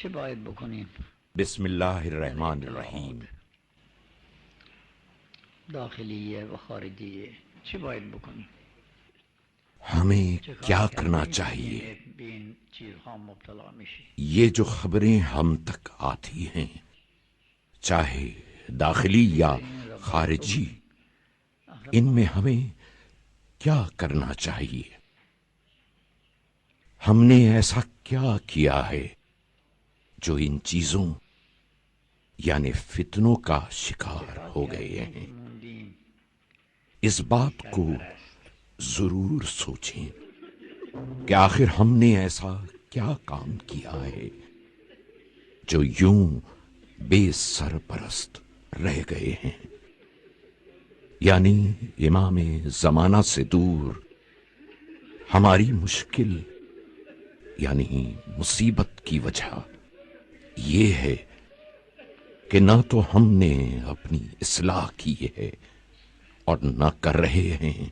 چه باید بکنیم؟ بسم الله الرحمن الرحیم. داخلیه و خارجیه چه باید بکنیم؟ ہمیں کیا کرنا چاہیے؟ یہ جو خبریں ہم تک آتی ہیں، چاہے داخلی یا خارجی، ان میں ہمیں کیا کرنا چاہیے؟ ہم نے ایسا کیا کیا ہے جو ان چیزوں یعنی فتنوں کا شکار ہو گئے ہیں؟ اس بات کو ضرور سوچیں کہ آخر ہم نے ایسا کیا کام کیا ہے جو یوں بے سرپرست رہ گئے ہیں، یعنی امام زمانہ سے دور ہماری مشکل یعنی مصیبت کی وجہ یہ ہے کہ نہ تو ہم نے اپنی اصلاح کی ہے اور نہ کر رہے ہیں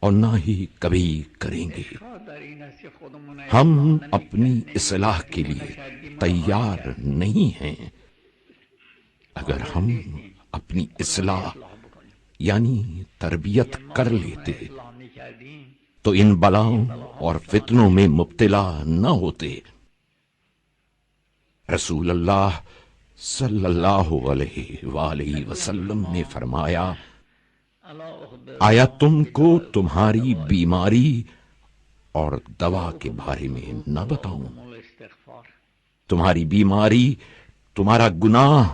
اور نہ ہی کبھی کریں گے۔ ہم اپنی اصلاح کے لیے تیار نہیں ہیں۔ اگر ہم اپنی اصلاح یعنی تربیت کر لیتے تو ان بلاؤں اور فتنوں میں مبتلا نہ ہوتے۔ رسول اللہ صلی اللہ علیہ وآلہ وسلم نے فرمایا، آیا تم کو تمہاری بیماری اور دوا کے بارے میں نہ بتاؤں؟ تمہاری بیماری تمہارا گناہ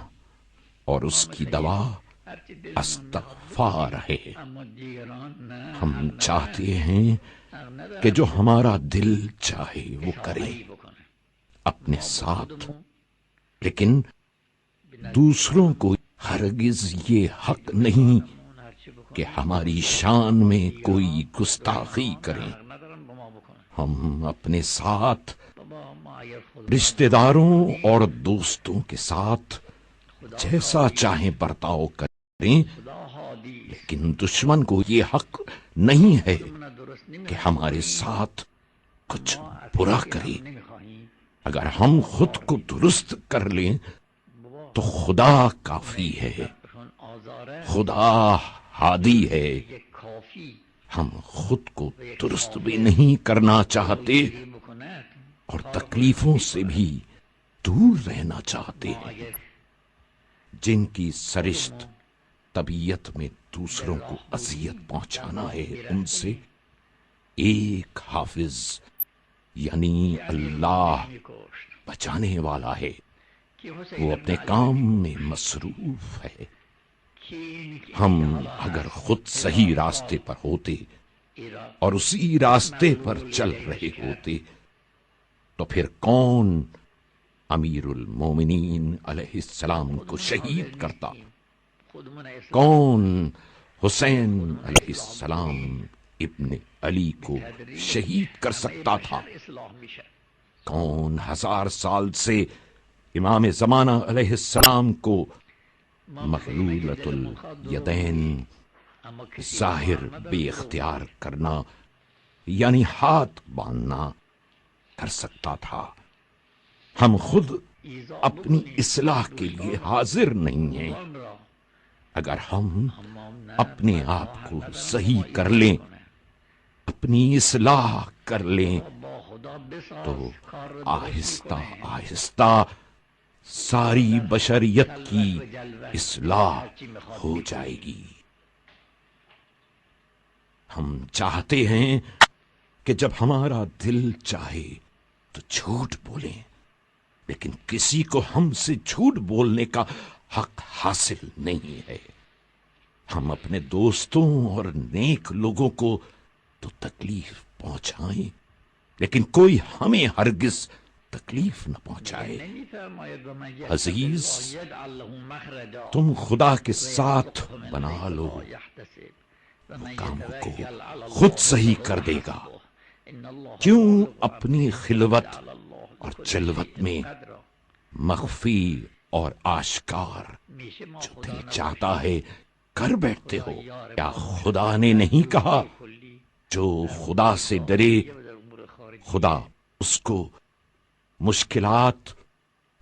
اور اس کی دوا استغفار ہے۔ ہم چاہتے ہیں کہ جو ہمارا دل چاہے وہ کریں اپنے ساتھ، لیکن دوسروں کو ہرگز یہ حق نہیں کہ ہماری شان میں کوئی گستاخی کریں۔ ہم اپنے ساتھ، رشتہ داروں اور دوستوں کے ساتھ جیسا چاہیں برتاؤ کریں، لیکن دشمن کو یہ حق نہیں ہے کہ ہمارے ساتھ کچھ برا کرے۔ اگر ہم خود کو درست کر لیں تو خدا کافی ہے، خدا ہادی ہے۔ ہم خود کو درست بھی نہیں کرنا چاہتے اور تکلیفوں سے بھی دور رہنا چاہتے ہیں۔ جن کی سرشت طبیعت میں دوسروں کو اذیت پہنچانا ہے، ان سے ایک حافظ یعنی اللہ بچانے والا ہے۔ وہ اپنے کام میں مصروف ہے۔ ہم اگر خود صحیح راستے پر ہوتے اور اسی راستے پر چل رہے ہوتے تو پھر کون امیر المومنین علیہ السلام کو شہید کرتا؟ کون حسین علیہ السلام ابن علی کو شہید کر سکتا تھا؟ کون 1000 سال سے امام زمانہ علیہ السلام کو مغلولۃ الیدین ظاہر بے اختیار کرنا یعنی ہاتھ باندھنا کر سکتا تھا؟ ہم خود اپنی اصلاح کے لیے حاضر نہیں ہیں۔ اگر ہم اپنے آپ کو صحیح کر لیں، اپنی اصلاح کر لیں، تو آہستہ آہستہ ساری بشریت کی اصلاح ہو جائے گی۔ ہم چاہتے ہیں کہ جب ہمارا دل چاہے تو جھوٹ بولیں، لیکن کسی کو ہم سے جھوٹ بولنے کا حق حاصل نہیں ہے۔ ہم اپنے دوستوں اور نیک لوگوں کو تو تکلیف پہنچائیں، لیکن کوئی ہمیں ہرگز تکلیف نہ پہنچائے۔ عزیز، تم خدا کے ساتھ بنا لو، وہ کاموں کو خود صحیح کر دے گا۔ کیوں اپنی خلوت اور جلوت میں مخفی اور آشکار جو دل چاہتا ہے کر بیٹھتے ہو؟ کیا خدا نے نہیں کہا جو خدا سے ڈرے خدا اس کو مشکلات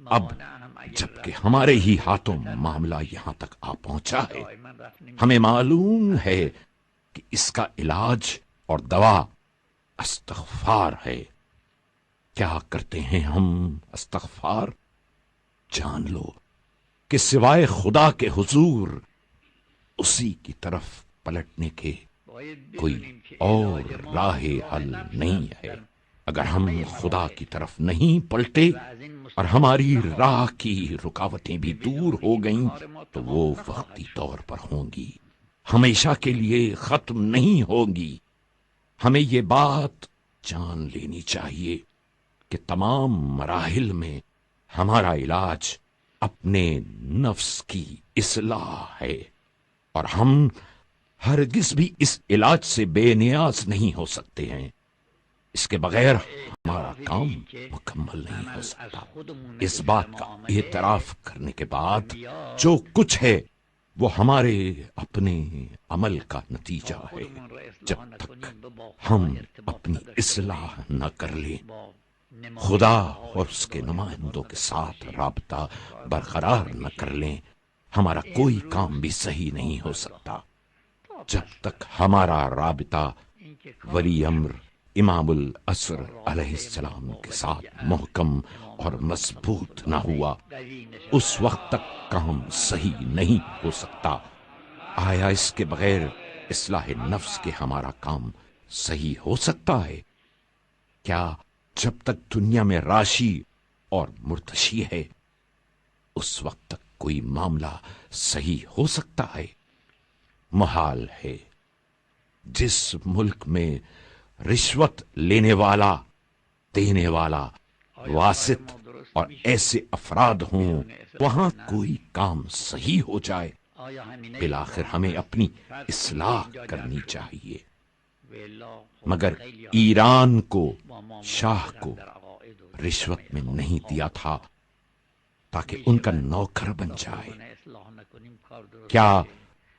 اب جبکہ ہمارے ہی ہاتھوں معاملہ یہاں تک آ پہنچا ہے، ہمیں معلوم ہے کہ اس کا علاج اور دوا استغفار ہے۔ کیا کرتے ہیں ہم استغفار؟ جان لو کہ سوائے خدا کے حضور اسی کی طرف پلٹنے کے کوئی اور راہ حل نہیں ہے۔ اگر ہم خدا کی طرف نہیں پلٹے اور ہماری راہ کی رکاوٹیں بھی دور ہو گئیں تو وہ وقتی طور پر ہوں گی، ہمیشہ کے لیے ختم نہیں ہوگی۔ ہمیں یہ بات جان لینی چاہیے کہ تمام مراحل میں ہمارا علاج اپنے نفس کی اصلاح ہے، اور ہم ہرگز بھی اس علاج سے بے نیاز نہیں ہو سکتے ہیں۔ اس کے بغیر ہمارا کام مکمل نہیں ہو سکتا۔ اس بات کا اعتراف کرنے کے بعد جو کچھ ہے وہ ہمارے اپنے عمل کا نتیجہ ہے۔ جب تک ہم اپنی اصلاح نہ کر لیں، خدا اور اس کے نمائندوں کے ساتھ رابطہ برقرار نہ کر لیں، ہمارا کوئی کام بھی صحیح نہیں ہو سکتا۔ جب تک ہمارا رابطہ ولی امر امام العصر علیہ السلام کے ساتھ محکم اور مضبوط نہ ہوا، اس وقت تک کام صحیح نہیں ہو سکتا۔ آیا اس کے بغیر اصلاح نفس کے ہمارا کام صحیح ہو سکتا ہے؟ کیا جب تک دنیا میں راشی اور مرتشی ہے اس وقت تک کوئی معاملہ صحیح ہو سکتا ہے؟ محال ہے۔ جس ملک میں رشوت لینے والا، دینے والا، واسط اور ایسے افراد ہوں، وہاں کوئی کام صحیح ہو جائے۔ بالآخر ہمیں اپنی اصلاح کرنی چاہیے۔ مگر ایران کو، شاہ کو رشوت میں نہیں دیا تھا تاکہ ان کا نوکر بن جائے۔ کیا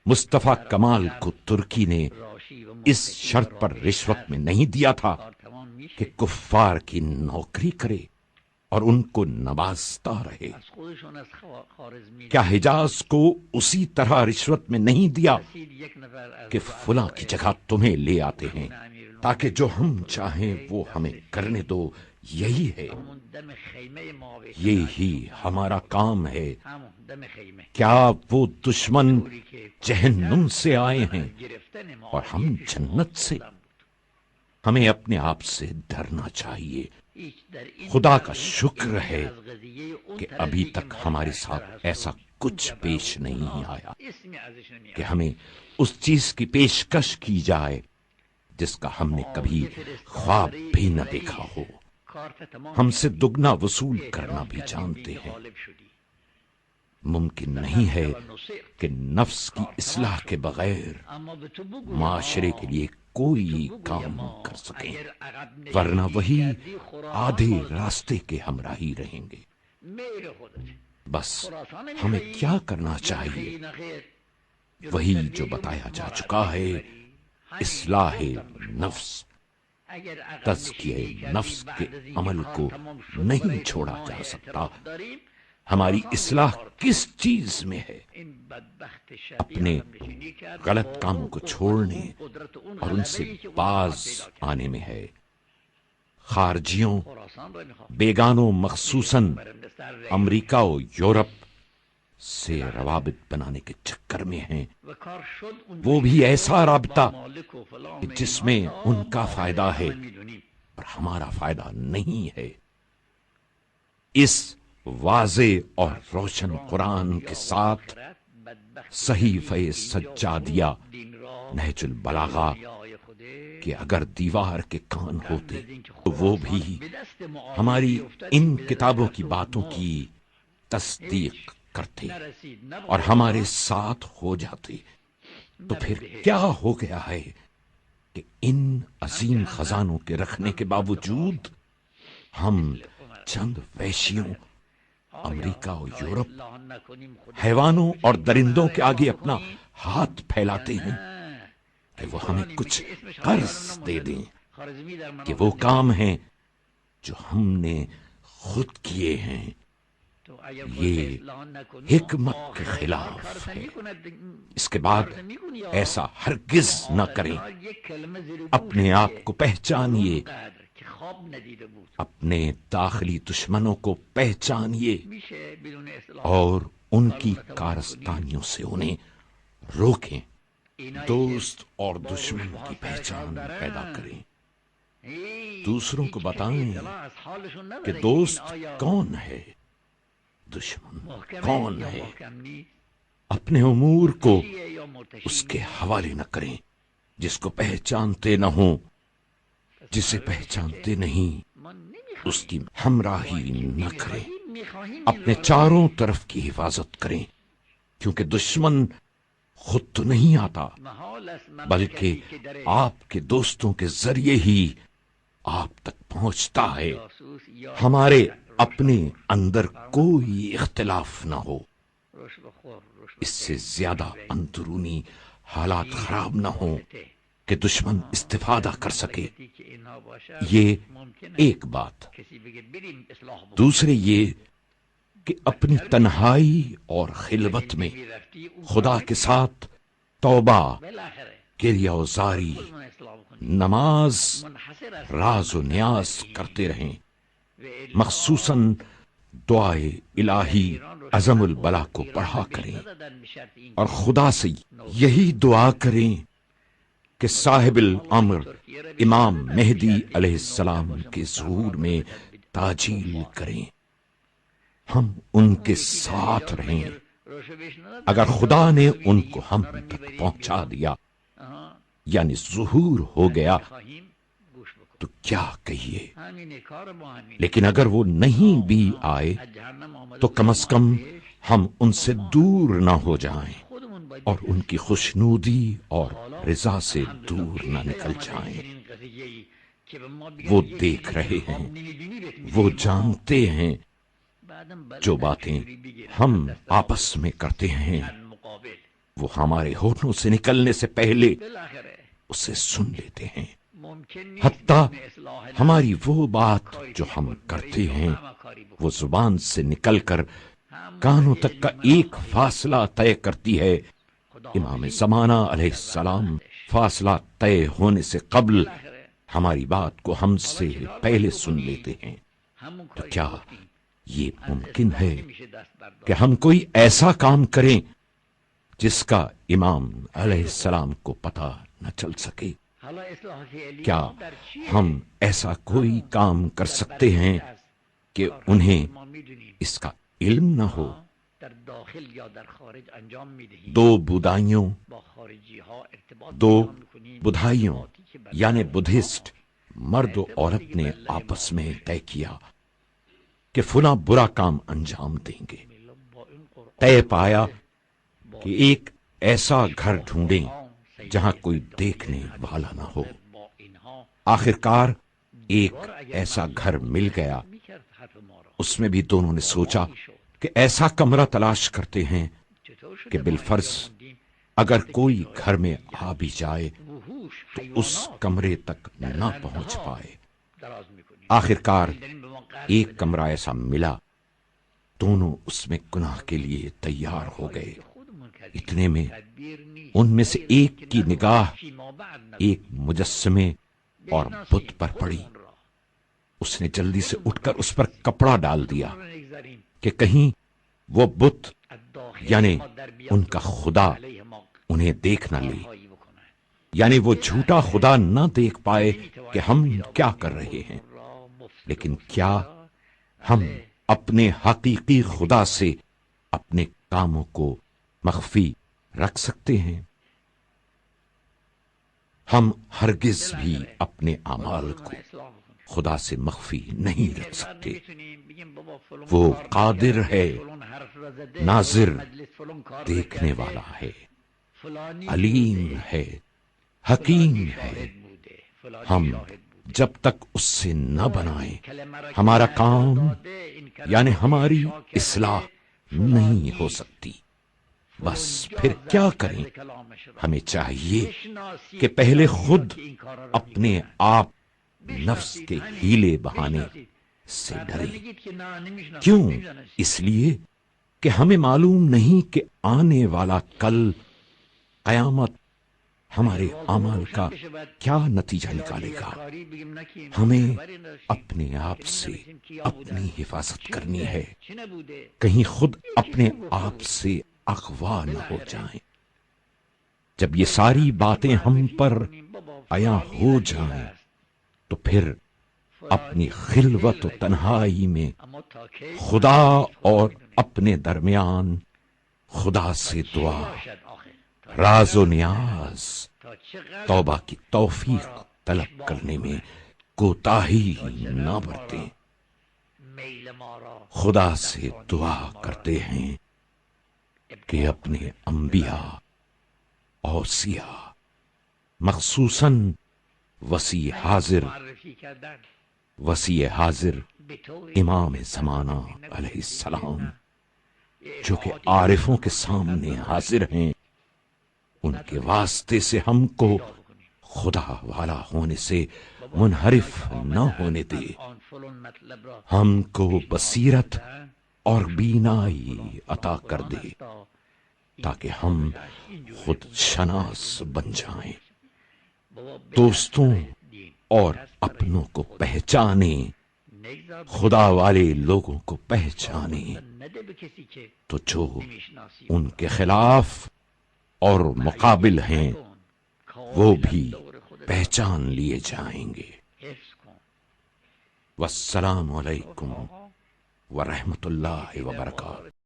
مصطفیٰ کمال کو ترکی نے اس شرط پر رشوت میں نہیں دیا تھا کہ کفار کی نوکری کرے اور ان کو نوازتا رہے؟ کیا حجاز کو اسی طرح رشوت میں نہیں دیا کہ فلاں کی جگہ تمہیں لے آتے ہیں تاکہ جو ہم چاہیں وہ ہمیں کرنے دو؟ یہی ہے، یہی ہمارا کام ہے۔ کیا وہ دشمن جہنم سے آئے ہیں اور ہم جنت سے؟ ہمیں اپنے آپ سے ڈرنا چاہیے۔ خدا کا شکر ہے کہ ابھی تک ہمارے ساتھ ایسا کچھ پیش نہیں آیا کہ ہمیں اس چیز کی پیشکش کی جائے جس کا ہم نے کبھی خواب بھی نہ دیکھا ہو۔ ہم سے دگنا وصول کرنا بھی جانتے ہیں۔ ممکن نہیں ہے کہ نفس کی اصلاح کے بغیر معاشرے کے لیے کوئی کام کر سکیں، ورنہ وہی آدھے راستے کے ہمراہی رہیں گے۔ بس ہمیں کیا کرنا چاہیے؟ وہی جو بتایا جا چکا ہے، اصلاح نفس۔ تزکیہ نفس کے عمل کو نہیں چھوڑا جا سکتا۔ ہماری اصلاح کس چیز میں ہے؟ اپنے غلط کاموں کو چھوڑنے اور ان سے باز آنے میں ہے۔ خارجیوں، بیگانوں، مخصوصاً امریکہ و یورپ سے روابط بنانے کے چکر میں ہیں۔ وہ بھی ایسا رابطہ کہ جس میں ان کا فائدہ ہے اور ہمارا فائدہ نہیں ہے۔ اس واضح اور روشن قرآن کے ساتھ صحیفہ سجادیہ نہج البلاغہ کہ اگر دیوار کے کان ہوتے تو وہ بھی ہماری ان کتابوں کی باتوں کی تصدیق کرتے اور ہمارے ساتھ ہو جاتے، تو پھر کیا ہو گیا ہے کہ ان عظیم خزانوں کے رکھنے کے باوجود ہم چند وحشیوں، امریکہ و یورپ، حیوانوں اور درندوں کے آگے اپنا ہاتھ پھیلاتے ہیں کہ وہ ہمیں کچھ قرض دے دیں، کہ وہ کام ہیں جو ہم نے خود کیے ہیں۔ یہ حکمت کے خلاف ہے۔ اس کے بعد ایسا ہرگز نہ کریں۔ اپنے آپ کو پہچانیے، اپنے داخلی دشمنوں کو پہچانیے اور ان کی کارستانیوں سے انہیں روکیں۔ دوست اور دشمن کی پہچان پیدا کریں، دوسروں کو بتائیں کہ دوست کون ہے، دشمن کون ہے۔ اپنے امور کو اس کے حوالے نہ کریں جس کو پہچانتے نہ ہوں۔ جسے پہچانتے نہیں اس کی ہمراہی نہ کریں۔ اپنے چاروں طرف کی حفاظت کریں، کیونکہ دشمن خود تو نہیں آتا بلکہ آپ کے دوستوں کے ذریعے ہی آپ تک پہنچتا ہے۔ ہمارے اپنے اندر کوئی اختلاف نہ ہو، اس سے زیادہ اندرونی حالات خراب نہ ہوں کہ دشمن استفادہ کر سکے۔ یہ ایک بات۔ دوسرے یہ کہ اپنی تنہائی اور خلوت میں خدا کے ساتھ توبہ، گریہ وزاری، نماز، راز و نیاز کرتے رہیں، مخصوصاً دعائے الہی عظم البلا کو پڑھا کریں اور خدا سے یہی دعا کریں کہ صاحب الامر امام مہدی علیہ السلام کے ظہور میں تاجیل کریں، ہم ان کے ساتھ رہیں۔ اگر خدا نے ان کو ہم تک پہنچا دیا یعنی ظہور ہو گیا تو کیا کہیے، لیکن اگر وہ نہیں بھی آئے تو کم از کم ہم ان سے دور نہ ہو جائیں اور ان کی خوشنودی اور رضا سے دور نہ نکل جائیں۔ وہ دیکھ رہے ہیں، وہ جانتے ہیں، جو باتیں ہم آپس میں کرتے ہیں وہ ہمارے ہونٹوں سے نکلنے سے پہلے اسے سن لیتے ہیں۔ حتیٰ ہماری وہ بات جو ہم کرتے ہیں وہ زبان سے نکل کر کانوں تک کا ایک فاصلہ طے کرتی ہے۔ امام زمانہ علیہ السلام فاصلہ طے ہونے سے قبل ہماری بات کو ہم سے پہلے سن لیتے ہیں۔ تو کیا یہ ممکن ہے کہ ہم کوئی ایسا کام کریں جس کا امام علیہ السلام کو پتہ نہ چل سکے؟ کیا ہم ایسا کوئی کام کر سکتے ہیں کہ انہیں اس کا علم نہ ہو؟ دو بدھائیوں یعنی بدھسٹ مرد و عورت نے آپس میں طے کیا کہ فلاں برا کام انجام دیں گے۔ طے پایا کہ ایک ایسا گھر ڈھونڈیں جہاں کوئی دیکھنے والا نہ ہو۔ آخرکار ایک ایسا گھر مل گیا۔ اس میں بھی دونوں نے سوچا کہ ایسا کمرہ تلاش کرتے ہیں کہ بالفرض اگر کوئی گھر میں آ بھی جائے تو اس کمرے تک نہ پہنچ پائے۔ آخرکار ایک کمرہ ایسا ملا، دونوں اس میں گناہ کے لیے تیار ہو گئے۔ اتنے میں ان میں سے ایک کی نگاہ ایک مجسمے اور بت پر پڑی۔ اس نے جلدی سے اٹھ کر اس پر کپڑا ڈال دیا کہ کہیں وہ بت یعنی ان کا خدا انہیں دیکھ نہ لے، یعنی وہ جھوٹا خدا نہ دیکھ پائے کہ ہم کیا کر رہے ہیں۔ لیکن کیا ہم اپنے حقیقی خدا سے اپنے کاموں کو مخفی رکھ سکتے ہیں؟ ہم ہرگز بھی اپنے اعمال کو خدا سے مخفی نہیں رکھ سکتے۔ وہ قادر ہے، ناظر، دیکھنے والا ہے، علیم ہے، حکیم ہے۔ ہم جب تک اس سے نہ بنائیں ہمارا کام یعنی ہماری اصلاح نہیں ہو سکتی۔ بس پھر کیا کریں؟ ہمیں چاہیے کہ پہلے خود اپنے آپ نفس کے ہیلے بہانے سے ڈرے۔ کیوں؟ اس لیے کہ ہمیں معلوم نہیں کہ آنے والا کل قیامت ہمارے اعمال کا کیا نتیجہ نکالے گا۔ ہمیں اپنے آپ سے اپنی حفاظت کرنی ہے، کہیں خود اپنے آپ سے اغوا نہ ہو جائیں۔ جب یہ ساری باتیں ہم پر عیاں ہو جائیں تو پھر اپنی خلوت و تنہائی میں خدا اور اپنے درمیان خدا سے دعا، راز و نیاز، توبہ کی توفیق طلب کرنے میں کوتاہی نہ برتیں۔ خدا سے دعا کرتے ہیں کہ اپنے انبیاء، اوصیاء، مخصوصاً وسیع حاضر امام زمانہ علیہ السلام، جو کہ عارفوں کے سامنے حاضر ہیں، ان کے واسطے سے ہم کو خدا والا ہونے سے منحرف نہ ہونے دے، ہم کو بصیرت اور بینائی عطا کر دے تاکہ ہم خود شناس بن جائیں، دوستوں اور اپنوں کو پہچانیں، خدا والے لوگوں کو پہچانیں، تو جو ان کے خلاف اور مقابل ہیں وہ بھی پہچان لیے جائیں گے۔ والسلام علیکم ورحمۃ اللہ وبرکاتہ۔